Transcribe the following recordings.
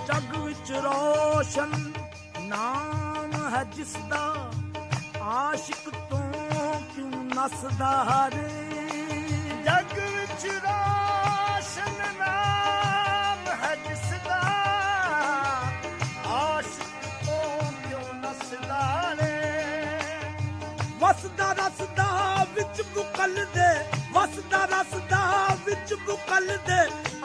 जग विच रोशन नाम है जिसदा, आशिक तो क्यों नसदा रे। जग विच रोशन नाम है जिसदा, आशिक तो क्यों नसदा रे। वसदा रसदा विच बुकल दे, वसदा रसदा विच बुकल दे,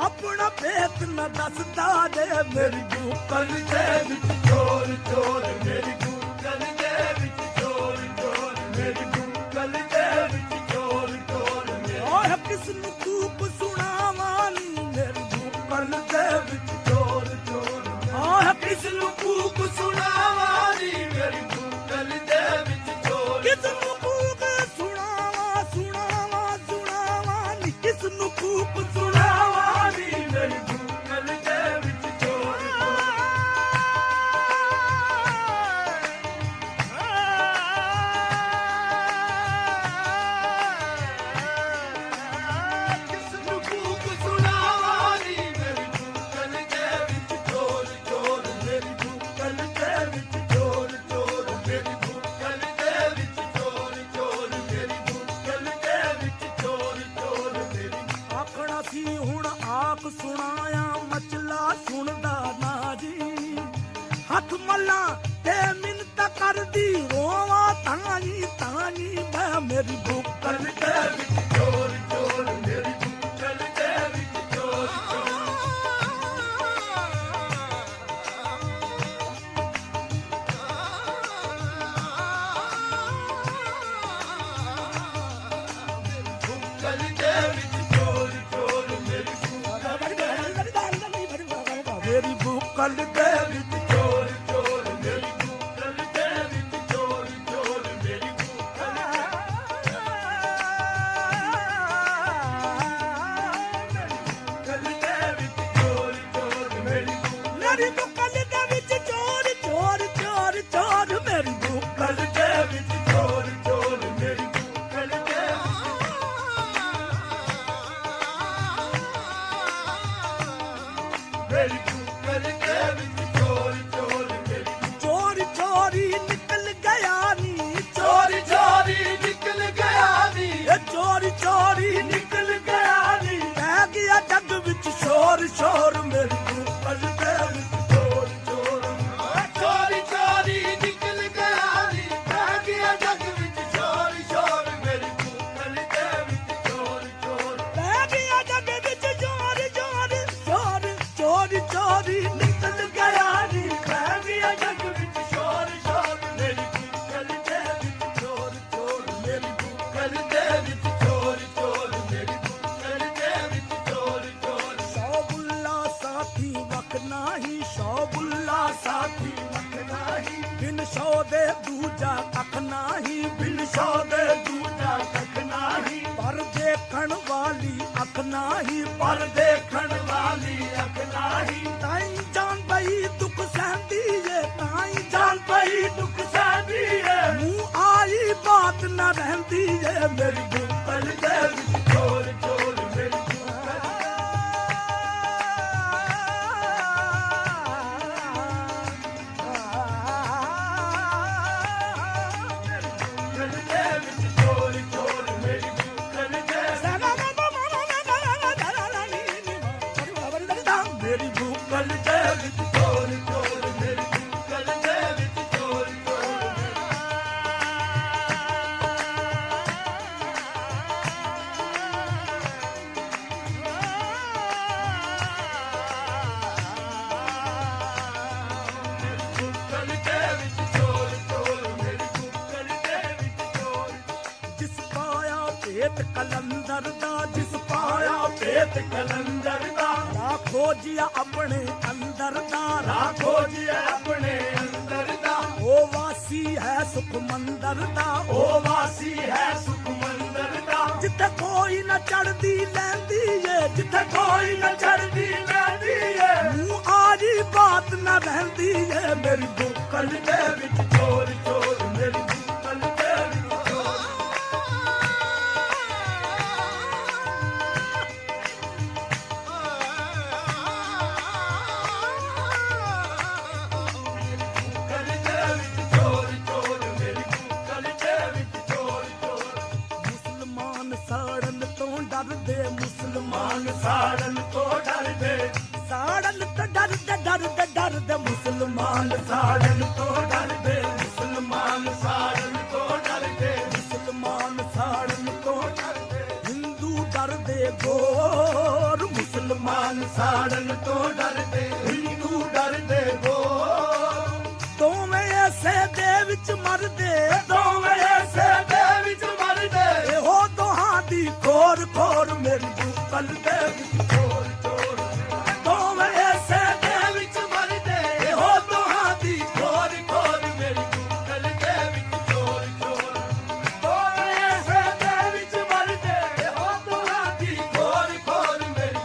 अपना भेत न दसदा रे। मेरी बुकल दे विच चोर चोर, मेरी बुकल दे विच चोर चोर, मेरी बुकल दे विच चोर चोर। ओह किसनू कूक सुनावा नी, मेरी बुकल दे विच चोर चोर। ओह किसनू कूक सुनावा नी, मेरी बुकल दे विच चोर। किसनू कूक सुनावा सुनावा सुनावा नी, किसनू कूक सुनावा नी, मेरी बुकल दे विच चोर चोर। किसनू कूक सुनावा नी, मेरी बुकल दे विच चोर चोर, मेरी बुकल दे विच चोर चोर, मेरी बुकल दे विच चोर चोर, मेरी बुकल दे विच चोर चोर। मेरी आखना सी हुण आप सुनाया, मचला सुनदा ना जी। हथ मल्ला ते मिन्नत करदी रोवा तानी तानी मैं, मेरी बुकल दे विच चोर चोर, मेरी बुकल दे विच चोर चोर। बुकल दे विच चोर चोर, मेरी बुकल दे मेरी बुकल दे विच चोर चोर, मेरी बुकल दे विच चोर चोर, मेरी बुकल दे विच चोर चोर, मेरी बुकल दे विच चोर चोर चोर चोर, मेरी बुकल दे विच चोर चोर, मेरी बुकल दे मेरी बुकल दे विच चोर चोर। मेरी चोरी चोरी निकल गया नी, चोरी चोरी निकल गया नी, चोरी चोरी निकल गया नी। रह गया जग विच शोर शोर, मेरी बुकल दे विच चोर चोर। चोरी चोरी निकल गया नी, रह गया जग विच शोर शोर, मेरी बुकल दे विच चोर चोर। रह गया जग विच शोर शोर शोर, चोरी चोरी निकल गया नी, रह गया जग विच शोर शोर, मेरी बुकल दे विच चोर चोर, मेरी बुकल दे विच चोर चोर, मेरी बुकल दे विच चोर चोर। सौ बुल्ला साथी वक नाही, सौ बुल्ला साथी वक नाही, बिन सौ दे दूजा कख नाही, बिन सौ दे दूजा कख नाही। पर देखण वाली अख नाही, पर देखण वाली अख नाही। ताई जान पई दुख सहंदी है, ताई जान पई दुख सहंदी है, मुंह आई बात न रहंदी है। मेरी बुकल दे विच चोर चोर, मेरी बुकल दे विच चोर चोर, मेरी बुकल दे मेरी बुकल दे विच चोर चोर, मेरी बुकल दे विच चोर चोर। बुकल दे विच चोर चोर, मेरी बुकल दे विच चोर। जिस पाया भेत कलंदर दा, जिस पाया भेत कलंदर दा, राखो जिया अपने अंदर दा, राखो जिया अपने अंदर दा। ओ वासी है सुख मंदर दा, ओ वासी है सुख मंदर दा। जिथे कोई न चढ़दी लैंदी है, जिथे कोई न चढ़दी लैंदी है, मुंह आरी बात न रहंदी है। मेरी बुकल दे विच चोर चोर, मेरी बुकल दे विच चोर। ਮੁਸਲਮਾਨ ਸਾੜਨ ਤੋਂ ਡਰਦੇ ਮੁਸਲਮਾਨ ਸਾੜਨ ਤੋਂ ਡਰਦੇ ਮੁਸਲਮਾਨ ਸਾੜਨ ਤੋਂ ਡਰਦੇ ਹਿੰਦੂ ਡਰਦੇ ਗੋਰ ਮੁਸਲਮਾਨ ਸਾੜਨ ਤੋਂ ਡਰਦੇ ਹਿੰਦੂ ਡਰਦੇ ਗੋਰ ਦੋਵੇਂ ਐਸੇ ਦੇ ਵਿੱਚ ਮਰਦੇ ਦੋਵੇਂ ਐਸੇ ਦੇ ਵਿੱਚ ਮਰਦੇ ਇਹੋ ਦੋਹਾਂ ਦੀ ਖੋਰ ਖੋਰ ਮੇਰੀ ਬੁੱਕਲ ਦੇ ਵਿੱਚ ਚੋਰ ਚੋਰ ਦੋਵੇਂ ਐਸੇ ਦੇ ਵਿੱਚ ਮਰਦੇ ਇਹੋ ਦੋਹਾਂ ਦੀ ਖੋਰ ਖੋਰ ਮੇਰੀ ਬੁੱਕਲ ਦੇ ਵਿੱਚ ਚੋਰ ਚੋਰ ਦੋਵੇਂ ਐਸੇ ਦੇ ਵਿੱਚ ਮਰਦੇ ਇਹੋ ਦੋਹਾਂ ਦੀ ਖੋਰ ਖੋਰ ਮੇਰੀ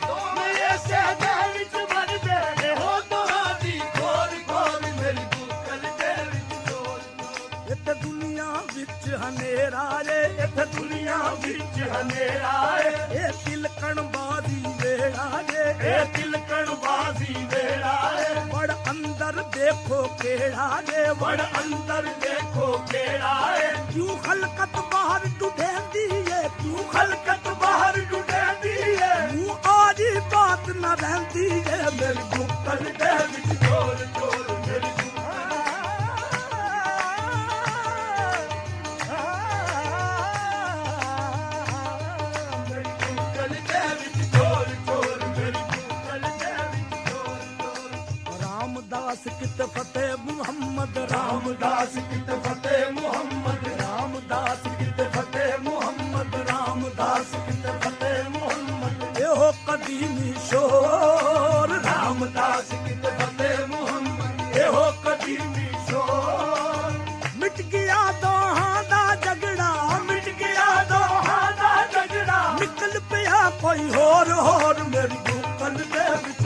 ਦੋਵੇਂ ਐਸੇ ਦੇ ਵਿੱਚ ਮਰਦੇ ਇਹੋ ਦੋਹਾਂ ਦੀ ਖੋਰ ਖੋਰ ਮੇਰੀ ਬੁੱਕਲ ਦੇ ਵਿੱਚ ਚੋਰ ਇੱਥੇ ਦੁਨੀਆ ਵਿੱਚ ਹਨੇਰਾ ਏ ਇੱਥੇ ਦੁਨੀਆ ਵਿੱਚ ਹਨੇਰਾ ਏ ਇਹ ਤਿਲਕਣ ਬਾਜ਼ੀ ਵੇੜਾ ਏ ਇਹ ਤਿਲਕਣ ਬਾਜ਼ੀ ਵੇੜਾ ਏ ਵੜ ਅੰਦਰ ਦੇਖੋ ਕਿਹੜਾ ਏ ਵੜ ਅੰਦਰ ਦੇਖੋ ਕਿਹੜਾ ਏ ਕਿਉਂ ਖਲਕਤ ਬਾਹਰ ਡੁੱਬੇਂਦੀ ਏ ਕਿਉਂ ਖਲਕਤ ਬਾਹਰ ਡੁੱਬੇਂਦੀ ਏ ਮੂੰਹ ਆਜੀ ਬਾਤ ਨਾ ਰਹਿੰਦੀ ਏ ਮੇਰੀ ਬੁੱਕਲ ਦੇ ਵਿੱਚ ਚੋਰ ਚੋਰ ਮੇਰੀ रामदास कित फतेह मुहम्मद रामदास कित फतेह मुहम्मद रामदास कित फतेह मुहम्मद रामदास कित फतेह मुहम्मद एहो कदीमी शोर रामदास कित फतेह मुहम्मद एहो कदीमी शोर मिट गया दोहां दा झगड़ा मिट गया दोहां दा झगड़ा निकल पिया कोई होर होर मेरी बुक्कल दे विच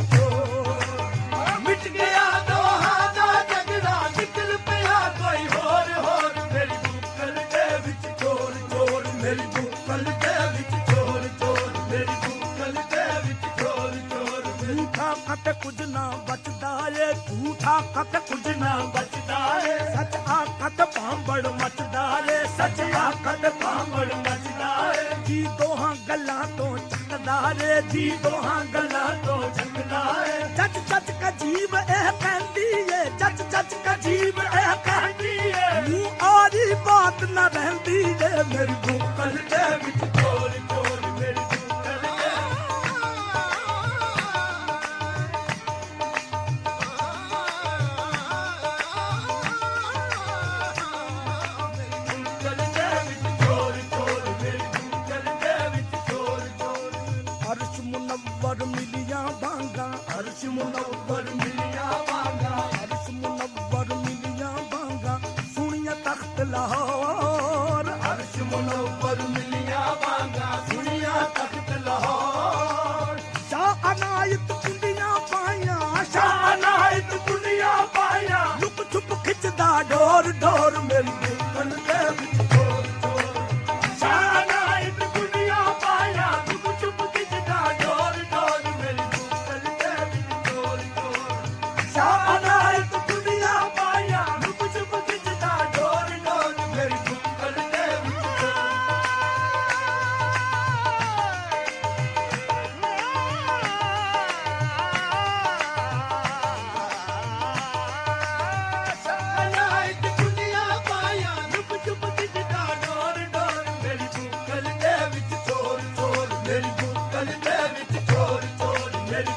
मिट गया दोहां दा झगड़ा निकल पिया कोई होर होर मेरी बुक्कल दे विच चोर चोर मेरी बुक्कल दे विच चोर चोर मेरी बुक्कल दे विच चोर चोर झूठा कत कुछ ना बचदा ए झूठा कत कुछ ना बचदा ए सच आखत भांबड़ मचदा ए सच आखत भांबड़ मचदा ए जी दोहां गल्लां तो झकदा रे जी दोहां गल्लां तो झकदा ए सच सच कजीब ਇਹ ਕਹਿੰਦੀ ਏ ਚੱਚ ਚੱਚ ਕਜੀਬ ਇਹ ਕਹਿੰਦੀ ਏ ਮੂੰਹ ਆਰੀ ਬਾਤ ਨਾ ਰਹਿੰਦੀ ਏ ਮੇਰੀ ਬੁੱਕਲ ਦੇ ਵਿੱਚ ਚੋਰ ਚੋਰ ਮੇਰੀ ਬੁੱਕਲ ਦੇ ਬੁੱਕਲ ਦੇ ਵਿੱਚ ਚੋਰ ਚੋਰ ਮੇਰੀ ਬੁੱਕਲ ਦੇ ਵਿੱਚ ਚੋਰ ਚੋਰ ਅਰਸ਼ ਮੁਨੱਵਰ ਮਿਲੀਆਂ ਬਾਂਗਾ ਅਰਸ਼ ਮੁਨੱਵਰ ਮਿਲੀਆਂ ਬਾਂਗਾ ਅਰਸ਼ ਮੁਨੱਵਰ ਮਿਲੀਆਂ ਬਾਂਗਾ ਸੁਣੀਆਂ ਤਖਤ ਲਾਹੌਰ ਅਰਸ਼ ਮੁਨੱਵਰ ਮਿਲੀਆਂ ਬਾਂਗਾ ਸੁਣੀਆਂ ਤਖਤ ਲਾਹੌਰ ਸ਼ਾਹ ਅਨਾਇਤ ਕੁੰਡੀਆਂ ਪਾਈਆਂ ਸ਼ਾਹ ਅਨਾਇਤ ਕੁੰਡੀਆਂ ਪਾਈਆਂ ਲੁਕ ਛੁਪ ਖਿੱਚਦਾ ਡੋਰ ਡੋਰ ਮੇਰੀ ਬੁੱਕਲ ਦੇ ਵਿੱਚ ਚੋਰ ਚੋਰ ਸ਼ਾਹ ਅਨਾਇਤ ਕੁੰਡੀਆਂ ਪਾਈਆਂ ਲੁਕ ਛੁਪ ਖਿੱਚਦਾ ਡੋਰ ਡੋਰ ਮੇਰੀ ਬੁੱਕਲ ਦੇ ਵਿੱਚ ਚੋਰ ਚੋਰ ਸ਼ਾਹ ਅਨਾਇਤ ਕੁੰਡੀਆਂ ਪਾਈਆਂ ਲੁਕ ਛੁਪ ਖਿੱਚਦਾ ਡੋਰ ਡੋਰ ਮੇਰੀ ਬੁੱਕਲ ਦੇ ਵਿੱਚ ਅਨਾਇਤ ਕੁੰਡੀਆਂ ਪਾਈਆਂ ਲੁਕ ਛੁਪ ਖਿੱਚਦਾ ਡੋਰ ਡੋਰ ਮੇਰੀ ਬੁੱਕਲ ਦੇ ਵਿੱਚ ਚੋਰ ਚੋਰ ਮੇਰੀ ਬੁੱਕਲ ਦੇ ਵਿੱਚ ਚੋਰ ਚੋਰ ਮੇਰੀ